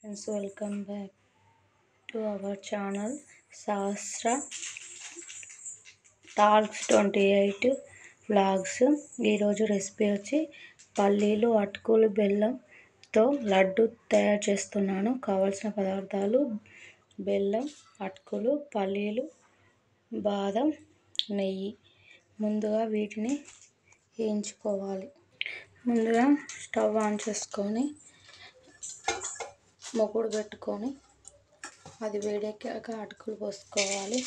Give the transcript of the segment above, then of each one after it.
Friends, welcome back to our channel Sahasra Talks 28 Vlogs. ఈరోజు recipe వచ్చి పల్లీలు అటుకులు బెల్లంతో లడ్డు తయారు చేస్తున్నాను. కావాల్సిన పదార్థాలు బెల్లం, అటుకులు, పల్లీలు, బాదం, నెయ్యి. ముందుగా వీటిని వేయించుకోవాలి. ముందుగా స్టవ్ ఆన్ చేసుకొని మొగుడు పెట్టుకొని అది వేడెక్కాక అటుకులు పోసుకోవాలి.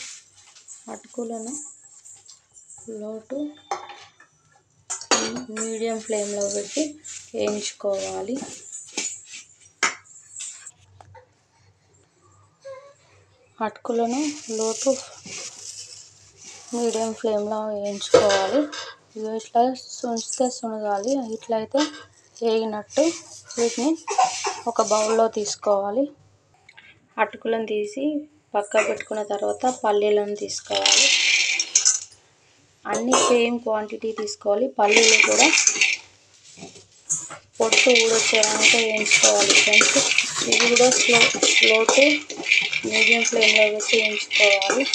అటుకులను లో టు మీడియం ఫ్లేమ్లో పెట్టి వేయించుకోవాలి. అటుకులను లో టు మీడియం ఫ్లేమ్లో వేయించుకోవాలి. ఇట్లా సునిస్తే సునగాలి. ఇట్లయితే వేగినట్టు. వీటిని ఒక బౌల్లో తీసుకోవాలి. అటుకులను తీసి పక్క పెట్టుకున్న తర్వాత పల్లీలను తీసుకోవాలి. అన్నీ సేమ్ క్వాంటిటీ తీసుకోవాలి. పల్లీలు కూడా పొట్టు ఊడొచ్చేదాకా వేయించుకోవాలి ఫ్రెండ్స్. ఇది కూడా స్లో టు మీడియం ఫ్లేమ్లో పెట్టి వేయించుకోవాలి.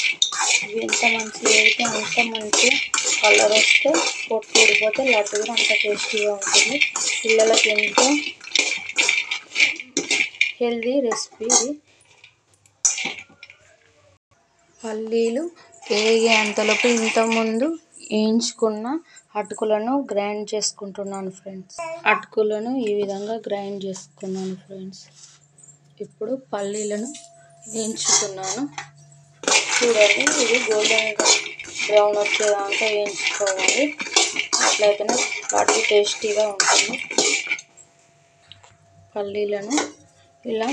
ఇవి ఎంత మంచిగా వేగితే అంత మంచి కలర్ వస్తే పొట్టు ఊడిపోతే లడ్డు కూడా అంత టేస్టీగా ఉంటుంది. పిల్లలకి ఎంతో హెల్దీ రెసిపీ ఇది. పల్లీలు వేగేంతలోపు ఇంతకుముందు వేయించుకున్న అటుకులను గ్రైండ్ చేసుకుంటున్నాను ఫ్రెండ్స్. అటుకులను ఈ విధంగా గ్రైండ్ చేసుకున్నాను ఫ్రెండ్స్. ఇప్పుడు పల్లీలను వేయించుకున్నాను. చూడండి, ఇది గోల్డెన్ బ్రౌన్ వచ్చేదాకా వేయించుకోవాలి. అట్లయితేనే లడ్డు టేస్టీగా ఉంటుంది. పల్లీలను ఇలా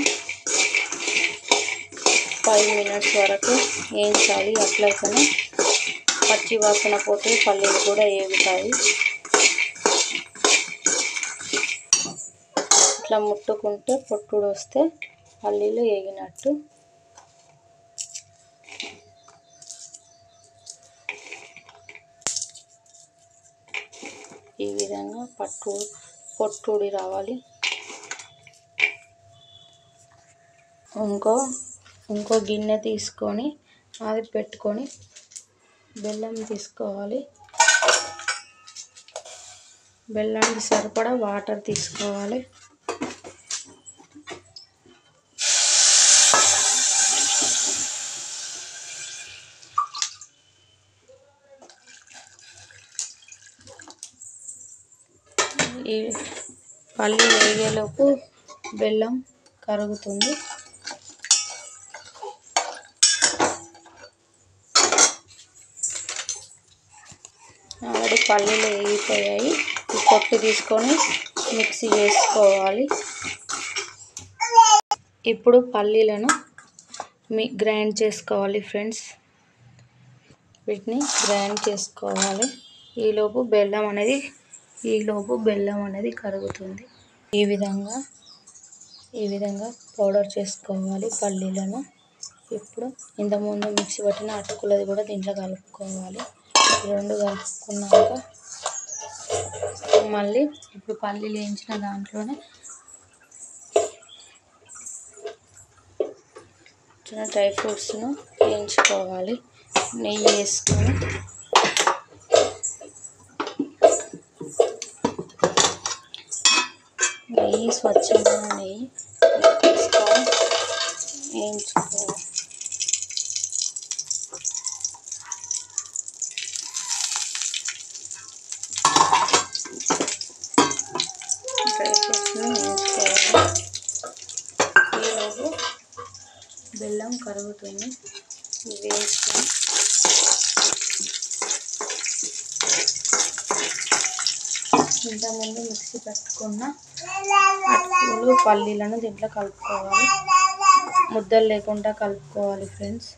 5 minutes వరకు వేయించాలి. అట్లయితేనే పచ్చి వాసన పోతే పల్లీలు కూడా వేగుతాయి. ఇట్లా ముట్టుకుంటే పొట్టుడు వస్తే పల్లీలు వేగినట్టు. ఈ విధంగా పొట్టుడి రావాలి. ఇంకో గిన్నె తీసుకొని అది పెట్టుకొని బెల్లం తీసుకోవాలి. బెల్లానికి సరిపడా వాటర్ తీసుకోవాలి. ఈ పల్లి వేగేలోపు బెల్లం కరుగుతుంది. ఆల్రెడీ పల్లీలు వేగిపోయాయి. ఈ పొట్టు తీసుకొని మిక్సీ చేసుకోవాలి. ఇప్పుడు పల్లీలను గ్రైండ్ చేసుకోవాలి ఫ్రెండ్స్. వీటిని గ్రైండ్ చేసుకోవాలి. ఈలోపు బెల్లం అనేది కరుగుతుంది. ఈ విధంగా పౌడర్ చేసుకోవాలి పల్లీలను. ఇప్పుడు ఇంతకుముందు మిక్సీ పట్టిన అటుకులది కూడా దీంట్లో కలుపుకోవాలి. రెండు కలుపుకున్నాక మళ్ళీ ఇప్పుడు పల్లీలు వేయించిన దాంట్లోనే చిన్న డ్రై ఫ్రూట్స్ను వేయించుకోవాలి. నెయ్యి వేసుకొని స్వచ్ఛమైన నెయ్యి వేసుకొని వేయించుకోవాలి. డ్రై ఫ్రూట్స్ను వేయించుకోవాలి. ఈలోపు బెల్లం కరుగుతుంది. వేసుకొని ఇంతకుముందు మిక్సీ పెట్టుకున్న అటుకులు పల్లీలను దీంట్లో కలుపుకోవాలి. ముద్దలు లేకుండా కలుపుకోవాలి ఫ్రెండ్స్.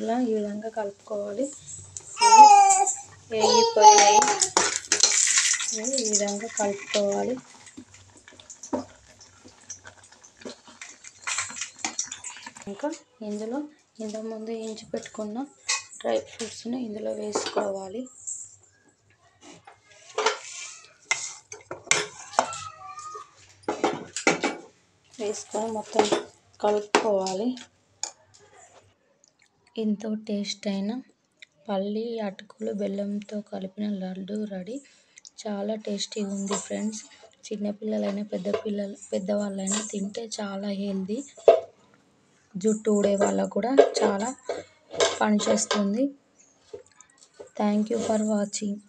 ఇలా ఈ విధంగా కలుపుకోవాలి. వేగిపోయాయి. ఈ విధంగా కలుపుకోవాలి. ఇంకా ఇందులో ఇంతకుముందు వేయించి పెట్టుకున్న డ్రై ఫ్రూట్స్ని ఇందులో వేసుకోవాలి. వేసుకొని మొత్తం కలుపుకోవాలి. ఎంతో టేస్ట్ అయిన పల్లి అటుకులు బెల్లంతో కలిపిన లడ్డు రెడీ. చాలా టేస్టీగా ఉంది ఫ్రెండ్స్. చిన్నపిల్లలైనా పెద్దవాళ్ళైనా తింటే చాలా హెల్దీ. జుట్టు ఊడే వాళ్ళకు కూడా చాలా పనిచేస్తుంది. Thank you for watching.